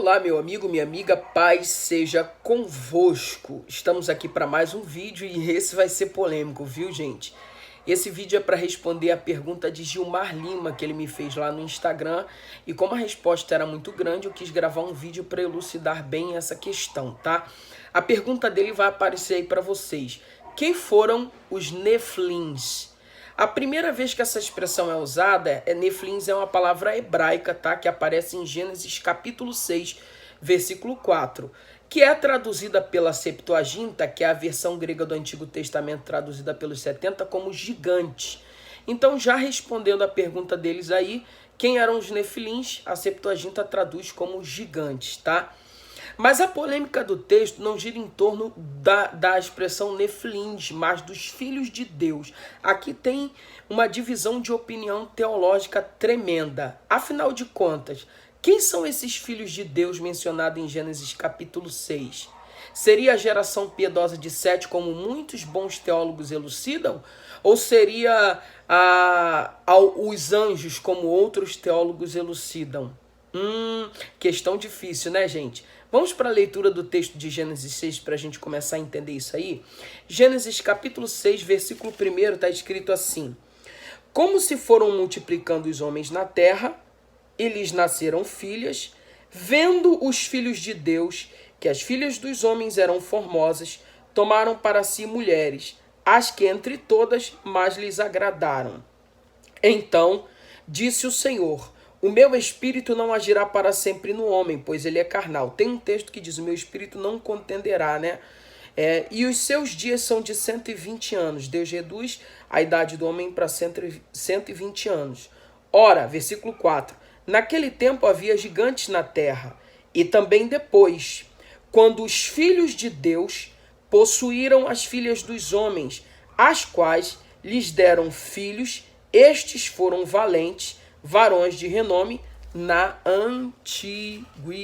Olá, meu amigo, minha amiga, paz seja convosco. Estamos aqui para mais um vídeo e esse vai ser polêmico, viu, gente? Esse vídeo é para responder a pergunta de Gilmar Lima, que ele me fez lá no Instagram. E como a resposta era muito grande, eu quis gravar um vídeo para elucidar bem essa questão, tá? A pergunta dele vai aparecer aí para vocês. Quem foram os Nefilins? A primeira vez que essa expressão é usada, Nefilins é uma palavra hebraica, tá? Que aparece em Gênesis capítulo 6, versículo 4, que é traduzida pela Septuaginta, que é a versão grega do Antigo Testamento traduzida pelos 70 como gigante. Então, já respondendo a pergunta deles aí, quem eram os Nefilins? A Septuaginta traduz como gigantes, tá? Mas a polêmica do texto não gira em torno da expressão Nefilins, mas dos filhos de Deus. Aqui tem uma divisão de opinião teológica tremenda. Afinal de contas, quem são esses filhos de Deus mencionados em Gênesis capítulo 6? Seria a geração piedosa de Sete, como muitos bons teólogos elucidam? Ou seria os anjos, como outros teólogos elucidam? Questão difícil, né, gente? Vamos para a leitura do texto de Gênesis 6 para a gente começar a entender isso aí? Gênesis capítulo 6, versículo 1 está escrito assim: como se foram multiplicando os homens na terra, e lhes nasceram filhas, vendo os filhos de Deus que as filhas dos homens eram formosas, tomaram para si mulheres, as que entre todas mais lhes agradaram. Então disse o Senhor: o meu espírito não agirá para sempre no homem, pois ele é carnal. Tem um texto que diz: o meu espírito não contenderá, né? E os seus dias são de 120 anos. Deus reduz a idade do homem para 120 anos. Ora, versículo 4. Naquele tempo havia gigantes na terra, e também depois, quando os filhos de Deus possuíram as filhas dos homens, as quais lhes deram filhos, estes foram valentes, varões de renome na antiguidade.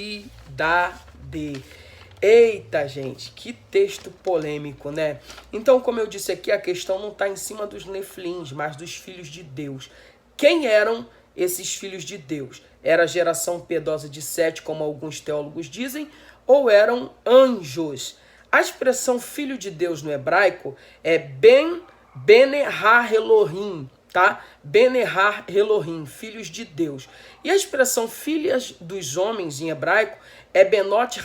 Eita, gente, que texto polêmico, né? Então, como eu disse aqui, a questão não está em cima dos Nefilins, mas dos filhos de Deus. Quem eram esses filhos de Deus? Era a geração piedosa de Sete, como alguns teólogos dizem, ou eram anjos? A expressão filho de Deus no hebraico é Ben-Har Elohim, tá? Ben-Har Elohim, filhos de Deus. E a expressão filhas dos homens em hebraico é Benot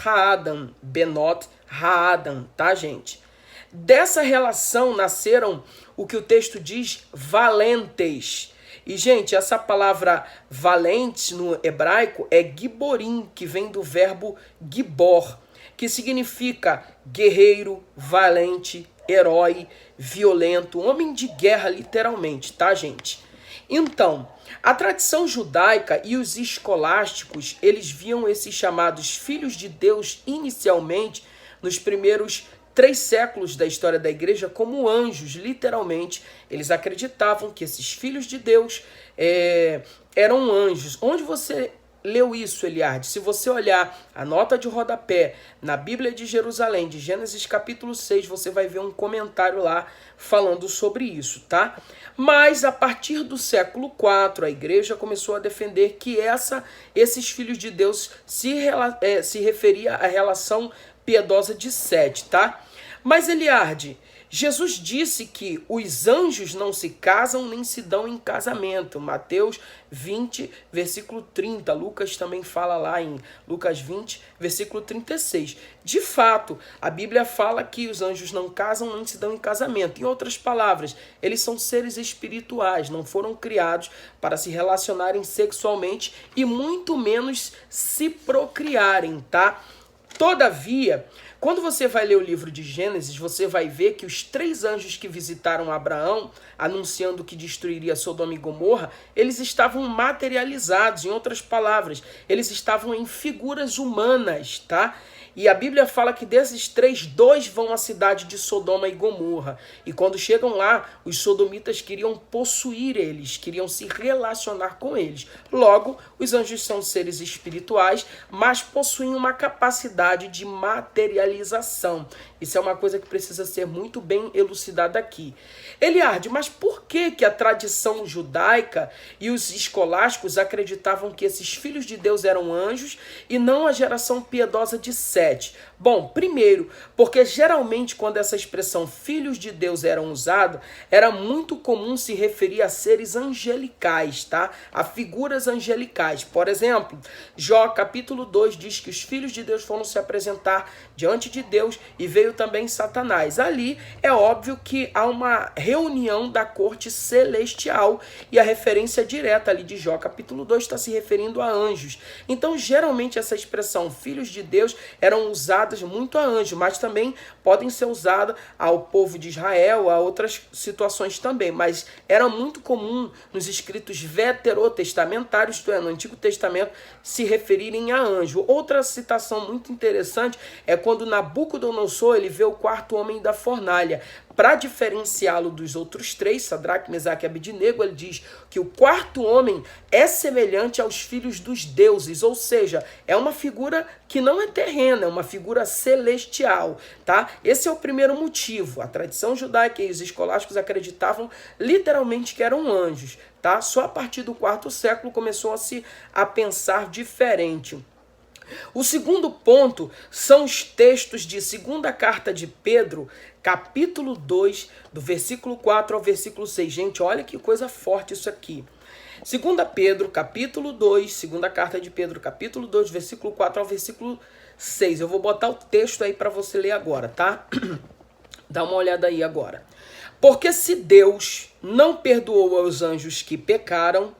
Ha'adam, tá, gente? Dessa relação nasceram o que o texto diz valentes. E, gente, essa palavra valente no hebraico é giborim, que vem do verbo gibor, que significa guerreiro, valente, herói, violento, homem de guerra, literalmente, tá, gente? Então, a tradição judaica e os escolásticos, eles viam esses chamados filhos de Deus inicialmente, nos primeiros 3 séculos da história da igreja, como anjos, literalmente. Eles acreditavam que esses filhos de Deus eram anjos. Onde você leu isso, Eliardi? Se você olhar a nota de rodapé na Bíblia de Jerusalém, de Gênesis capítulo 6, você vai ver um comentário lá falando sobre isso, tá? Mas a partir do século IV, a igreja começou a defender que esses filhos de Deus se referia à relação piedosa de Sete, tá? Mas, Eliardi, Jesus disse que os anjos não se casam nem se dão em casamento. Mateus 20, versículo 30. Lucas também fala lá em Lucas 20, versículo 36. De fato, a Bíblia fala que os anjos não casam nem se dão em casamento. Em outras palavras, eles são seres espirituais, não foram criados para se relacionarem sexualmente e muito menos se procriarem, tá? Todavia, quando você vai ler o livro de Gênesis, você vai ver que os 3 anjos que visitaram Abraão, anunciando que destruiria Sodoma e Gomorra, eles estavam materializados, em outras palavras, eles estavam em figuras humanas, tá? E a Bíblia fala que desses 3, 2 vão à cidade de Sodoma e Gomorra. E quando chegam lá, os sodomitas queriam possuir eles, queriam se relacionar com eles. Logo, os anjos são seres espirituais, mas possuem uma capacidade de materialização. Isso é uma coisa que precisa ser muito bem elucidada aqui. Eliardi, mas por que a tradição judaica e os escolásticos acreditavam que esses filhos de Deus eram anjos e não a geração piedosa de Sete? Bom, primeiro, porque geralmente quando essa expressão filhos de Deus eram usada, era muito comum se referir a seres angelicais, tá? A figuras angelicais. Por exemplo, Jó capítulo 2 diz que os filhos de Deus foram se apresentar diante de Deus e veio também Satanás. Ali é óbvio que há uma reunião da corte celestial e a referência direta ali de Jó capítulo 2 está se referindo a anjos. Então, geralmente essa expressão filhos de Deus eram usadas muito a anjos, mas também podem ser usadas ao povo de Israel, a outras situações também, mas era muito comum nos escritos veterotestamentários, isto é, no Antigo Testamento, se referirem a anjo. Outra citação muito interessante é quando Nabucodonosor ele vê o quarto homem da fornalha. Para diferenciá-lo dos outros três, Sadraque, Mesaque e Abednego, ele diz que o quarto homem é semelhante aos filhos dos deuses, ou seja, é uma figura que não é terrena, é uma figura celestial, tá? Esse é o primeiro motivo. A tradição judaica e os escolásticos acreditavam literalmente que eram anjos, tá? Só a partir do quarto século começou a pensar diferente. O segundo ponto são os textos de segunda carta de Pedro, capítulo 2, do versículo 4 ao versículo 6. Gente, olha que coisa forte isso aqui. Segunda Pedro, capítulo 2, segunda carta de Pedro, capítulo 2, versículo 4 ao versículo 6. Eu vou botar o texto aí para você ler agora, tá? Dá uma olhada aí agora. Porque se Deus não perdoou aos anjos que pecaram,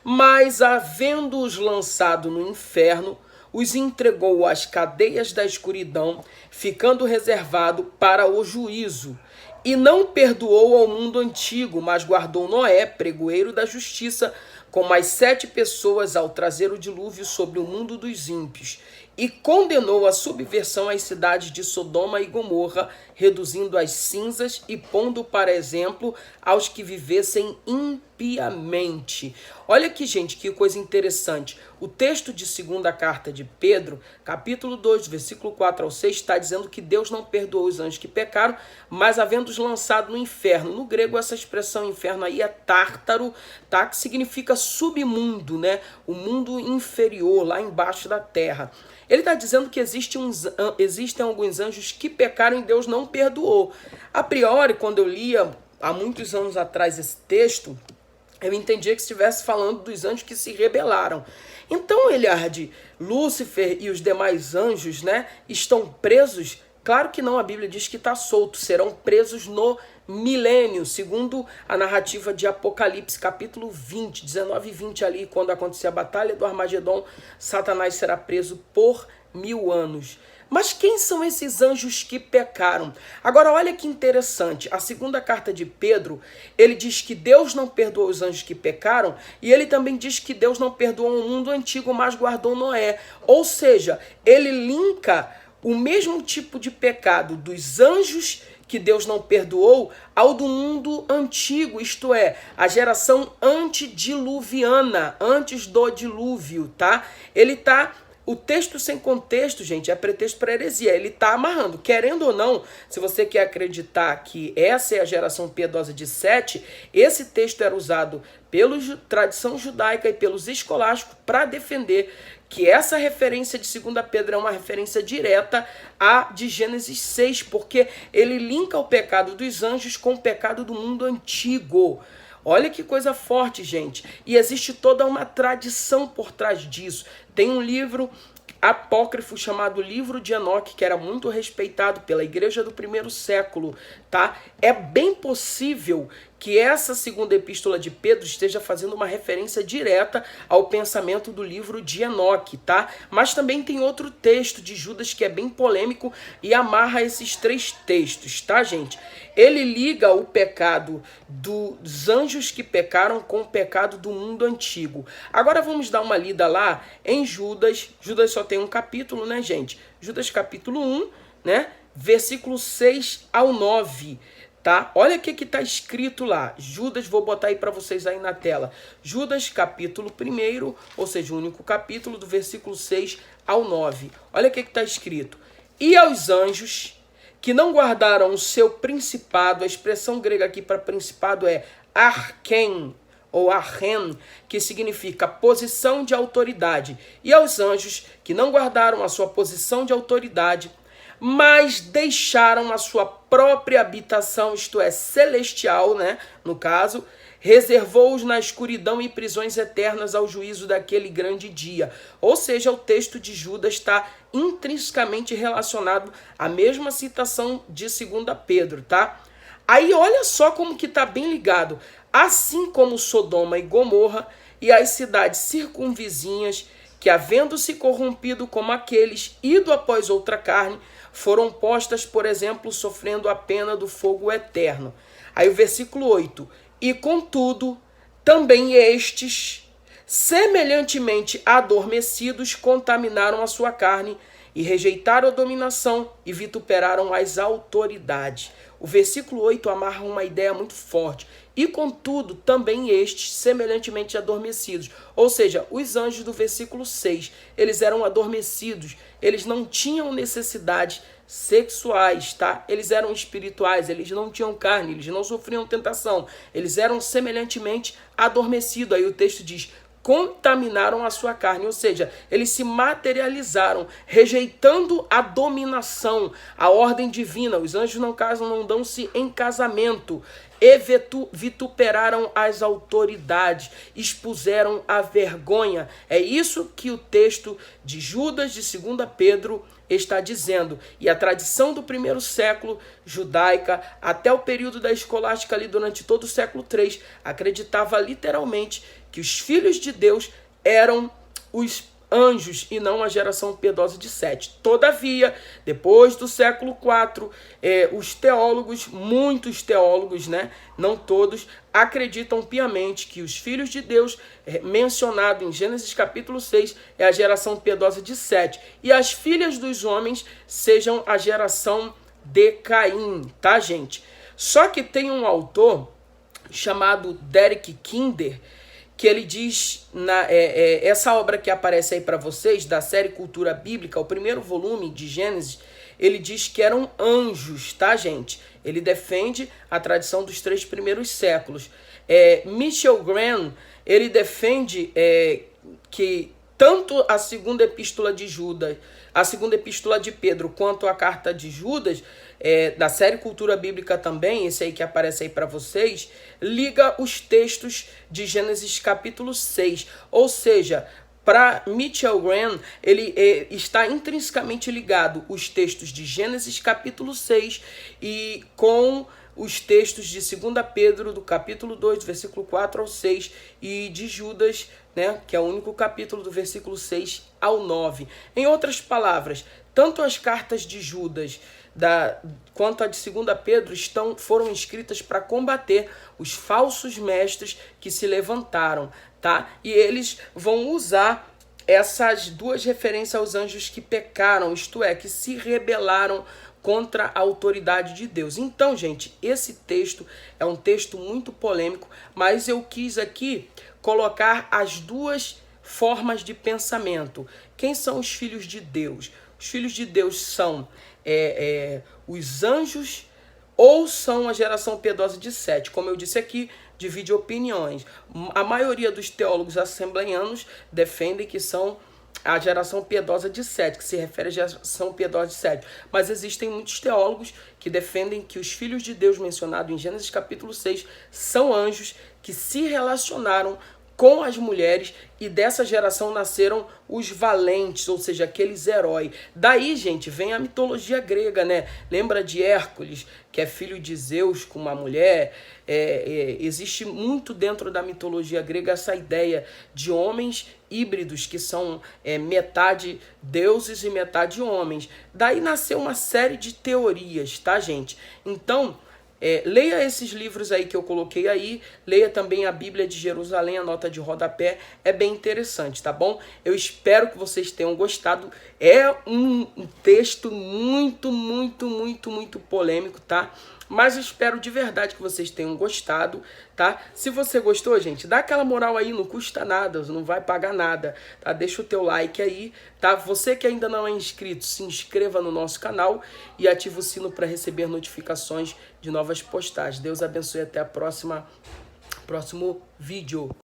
mas havendo-os lançado no inferno, os entregou às cadeias da escuridão, ficando reservado para o juízo. E não perdoou ao mundo antigo, mas guardou Noé, pregoeiro da justiça, com mais 7 pessoas ao trazer o dilúvio sobre o mundo dos ímpios. E condenou a subversão às cidades de Sodoma e Gomorra, reduzindo as cinzas e pondo para exemplo aos que vivessem impiamente. Olha aqui, gente, que coisa interessante. O texto de segunda carta de Pedro, capítulo 2, versículo 4 ao 6, está dizendo que Deus não perdoou os anjos que pecaram, mas havendo-os lançado no inferno. No grego, essa expressão inferno aí é tártaro, tá? Que significa submundo, né? O mundo inferior, lá embaixo da terra. Ele está dizendo que existem alguns anjos que pecaram e Deus não perdoou. A priori, quando eu lia há muitos anos atrás esse texto, eu entendia que estivesse falando dos anjos que se rebelaram. Então, Eliardi, Lúcifer e os demais anjos, né, estão presos? Claro que não, a Bíblia diz que está solto, serão presos no milênio, segundo a narrativa de Apocalipse, capítulo 20, 19 e 20 ali, quando acontecer a batalha do Armagedon, Satanás será preso por 1000 anos. Mas quem são esses anjos que pecaram? Agora, olha que interessante. A segunda carta de Pedro, ele diz que Deus não perdoou os anjos que pecaram, e ele também diz que Deus não perdoou o mundo antigo, mas guardou Noé. Ou seja, ele linka o mesmo tipo de pecado dos anjos que Deus não perdoou ao do mundo antigo, isto é, a geração antediluviana, antes do dilúvio, tá? O texto sem contexto, gente, é pretexto para heresia. Ele está amarrando. Querendo ou não, se você quer acreditar que essa é a geração piedosa de Sete, esse texto era usado pela tradição judaica e pelos escolásticos para defender que essa referência de 2 Pedro é uma referência direta à de Gênesis 6, porque ele linka o pecado dos anjos com o pecado do mundo antigo. Olha que coisa forte, gente. E existe toda uma tradição por trás disso. Tem um livro apócrifo chamado Livro de Enoque, que era muito respeitado pela igreja do primeiro século, tá? É bem possível que essa segunda epístola de Pedro esteja fazendo uma referência direta ao pensamento do livro de Enoque, tá? Mas também tem outro texto de Judas que é bem polêmico e amarra esses 3 textos, tá, gente? Ele liga o pecado dos anjos que pecaram com o pecado do mundo antigo. Agora vamos dar uma lida lá em Judas. Judas só tem um capítulo, né, gente? Judas capítulo 1, né? Versículo 6 ao 9. Tá? Olha o que está escrito lá. Judas, vou botar aí para vocês aí na tela. Judas, capítulo 1, ou seja, o único capítulo, do versículo 6 ao 9. Olha o que está escrito. E aos anjos que não guardaram o seu principado. A expressão grega aqui para principado é arken, ou arren, que significa posição de autoridade. E aos anjos que não guardaram a sua posição de autoridade, mas deixaram a sua própria habitação, isto é, celestial, né? No caso, reservou-os na escuridão e prisões eternas ao juízo daquele grande dia. Ou seja, o texto de Judas está intrinsecamente relacionado à mesma citação de 2 Pedro, tá? Aí olha só como que está bem ligado. Assim como Sodoma e Gomorra e as cidades circunvizinhas, que havendo se corrompido como aqueles, ido após outra carne, foram postas, por exemplo, sofrendo a pena do fogo eterno. Aí o versículo 8. E contudo, também estes, semelhantemente adormecidos, contaminaram a sua carne e rejeitaram a dominação e vituperaram as autoridades. O versículo 8 amarra uma ideia muito forte. E contudo, também estes, semelhantemente adormecidos. Ou seja, os anjos do versículo 6, eles eram adormecidos. Eles não tinham necessidades sexuais, tá? Eles eram espirituais, eles não tinham carne, eles não sofriam tentação. Eles eram semelhantemente adormecidos. Aí o texto diz: contaminaram a sua carne, ou seja, eles se materializaram, rejeitando a dominação, a ordem divina. Os anjos não casam, não dão-se em casamento, e vituperaram as autoridades, expuseram a vergonha. É isso que o texto de Judas, de 2 Pedro, está dizendo. E a tradição do primeiro século judaica, até o período da escolástica ali durante todo o século III, acreditava literalmente que os filhos de Deus eram os anjos e não a geração piedosa de Sete. Todavia, depois do século IV, os teólogos, muitos teólogos, né, não todos, acreditam piamente que os filhos de Deus, mencionado em Gênesis capítulo 6, é a geração piedosa de Sete. E as filhas dos homens sejam a geração de Caim, tá, gente? Só que tem um autor chamado Derek Kidner, que ele diz, essa obra que aparece aí para vocês, da série Cultura Bíblica, o primeiro volume de Gênesis, ele diz que eram anjos, tá, gente? Ele defende a tradição dos 3 primeiros séculos. Michel Graham, ele defende que tanto a segunda epístola de Judas, a segunda epístola de Pedro, quanto a carta de Judas, da série Cultura Bíblica também, esse aí que aparece aí para vocês, liga os textos de Gênesis capítulo 6. Ou seja, para Michel Graham, ele está intrinsecamente ligado os textos de Gênesis capítulo 6 e com os textos de 2 Pedro, do capítulo 2, do versículo 4 ao 6, e de Judas, né, que é o único capítulo do versículo 6 ao 9. Em outras palavras, tanto as cartas de Judas quanto a de 2 Pedro foram escritas para combater os falsos mestres que se levantaram, tá? E eles vão usar essas duas referências aos anjos que pecaram, isto é, que se rebelaram contra a autoridade de Deus. Então, gente, esse texto é um texto muito polêmico, mas eu quis aqui colocar as duas formas de pensamento. Quem são os filhos de Deus? Os filhos de Deus são os anjos ou são a geração piedosa de Sete? Como eu disse aqui, divide opiniões. A maioria dos teólogos assembleianos defendem que são a geração piedosa de Sete, que se refere à geração piedosa de Sete. Mas existem muitos teólogos que defendem que os filhos de Deus mencionados em Gênesis capítulo 6 são anjos que se relacionaram com as mulheres e dessa geração nasceram os valentes, ou seja, aqueles heróis. Daí, gente, vem a mitologia grega, né? Lembra de Hércules, que é filho de Zeus com uma mulher? Existe muito dentro da mitologia grega essa ideia de homens híbridos, que são metade deuses e metade homens. Daí nasceu uma série de teorias, tá, gente? Então, leia esses livros aí que eu coloquei aí, leia também a Bíblia de Jerusalém, a nota de rodapé, é bem interessante, tá bom? Eu espero que vocês tenham gostado. É um texto muito polêmico, tá? Mas espero de verdade que vocês tenham gostado, tá? Se você gostou, gente, dá aquela moral aí, não custa nada, não vai pagar nada, tá? Deixa o teu like aí, tá? Você que ainda não é inscrito, se inscreva no nosso canal e ativa o sino para receber notificações de novas postagens. Deus abençoe, até a próximo vídeo.